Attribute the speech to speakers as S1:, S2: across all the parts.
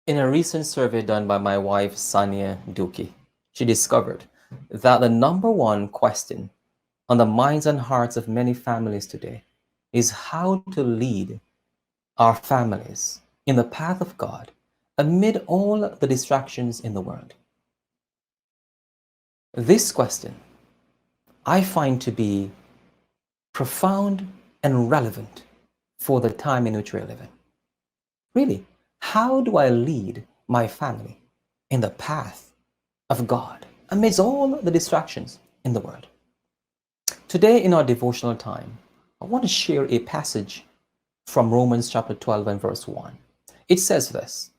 S1: In a recent survey done by my wife, Sania Dookie, she discovered that the number one question on the minds and hearts of many families today is how to lead our families in the path of God amid all the distractions in the world. This question I find to be profound and relevant for the time in which we're living. Really, how do I lead my family in the path of God amidst all the distractions in the world? Today, in our devotional time, I want to share a passage from Romans chapter 12 and verse 1. It says this: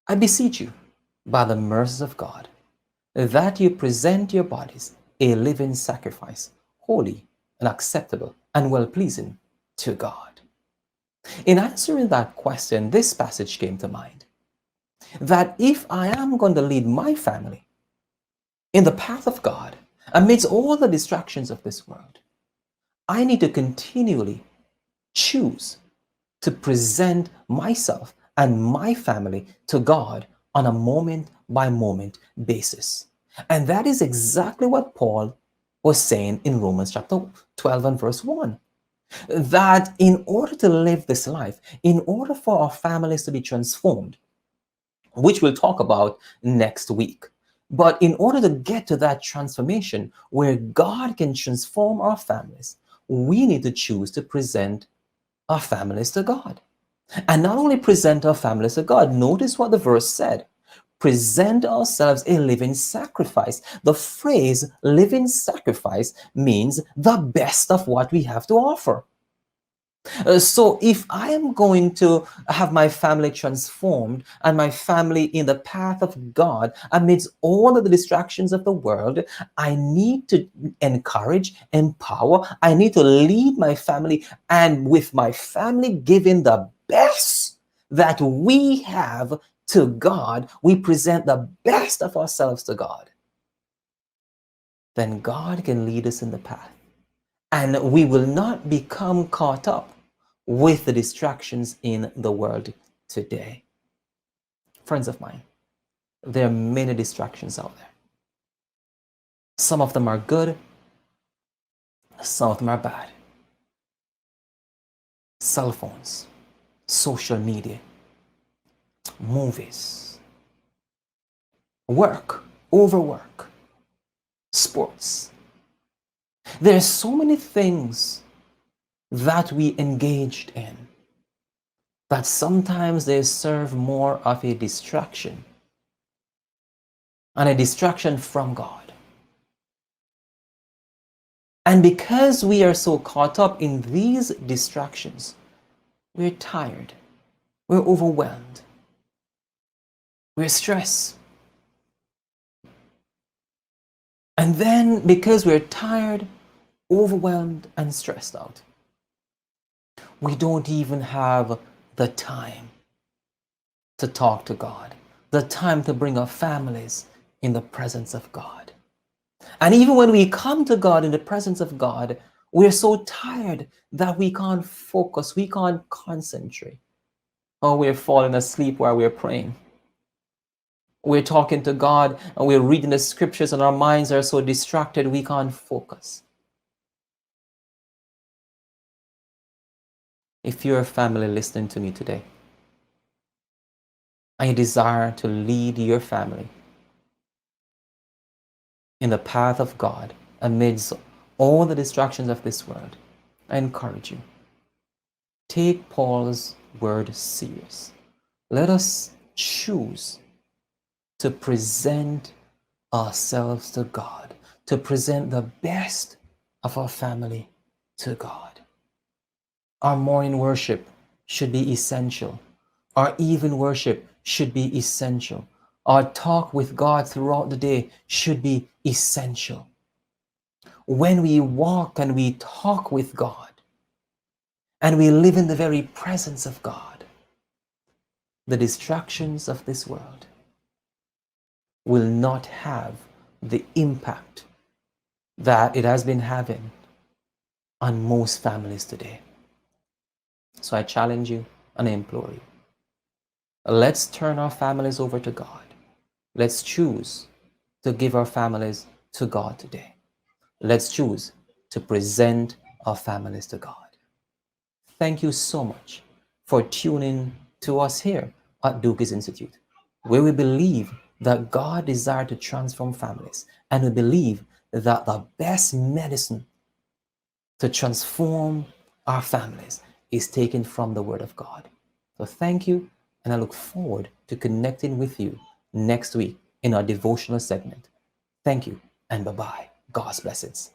S1: I beseech you, by the mercies of God, that you present your bodies a living sacrifice, holy and acceptable and well-pleasing to God. In answering that question, this passage came to mind, that if I am going to lead my family in the path of God, amidst all the distractions of this world, I need to continually choose to present myself and my family to God on a moment by moment basis. And that is exactly what Paul was saying in Romans chapter 12 and verse 1. That in order to live this life, in order for our families to be transformed, which we'll talk about next week, but in order to get to that transformation where God can transform our families, we need to choose to present our families to God. And not only present our families to God, notice what the verse said: present ourselves a living sacrifice. The phrase living sacrifice means the best of what we have to offer. So if I am going to have my family transformed and my family in the path of God amidst all of the distractions of the world, I need to encourage, empower, I need to lead my family, and with my family giving the best that we have to God, we present the best of ourselves to God. Then God can lead us in the path. And we will not become caught up with the distractions in the world today. Friends of mine, there are many distractions out there. Some of them are good, some of them are bad. Cell phones, social media, movies, work, overwork, sports. There are so many things that we engaged in that sometimes they serve more of a distraction, and a distraction from God. And because we are so caught up in these distractions, we're tired, we're overwhelmed, we're stressed. And then because we're tired, overwhelmed, and stressed out, we don't even have the time to talk to God, the time to bring our families in the presence of God. And even when we come to God in the presence of God, we're so tired that we can't focus, we can't concentrate. Or we're falling asleep while we're praying. We're talking to God and we're reading the scriptures and our minds are so distracted we can't focus. If you're a family listening to me today, and you desire to lead your family in the path of God amidst all the distractions of this world, I encourage you, take Paul's word serious. Let us choose to present ourselves to God, to present the best of our family to God. Our morning worship should be essential. Our evening worship should be essential. Our talk with God throughout the day should be essential. When we walk and we talk with God, and we live in the very presence of God, the distractions of this world will not have the impact that it has been having on most families today. So I challenge you and I implore you, Let's turn our families over to God. Let's choose to give our families to God today. Let's choose to present our families to God. Thank you so much for tuning to us here at Dookie's Institute, where we believe that God desires to transform families, and we believe that the best medicine to transform our families is taken from the Word of God. So thank you, and I look forward to connecting with you next week in our devotional segment. Thank you, and bye-bye. God's blessings.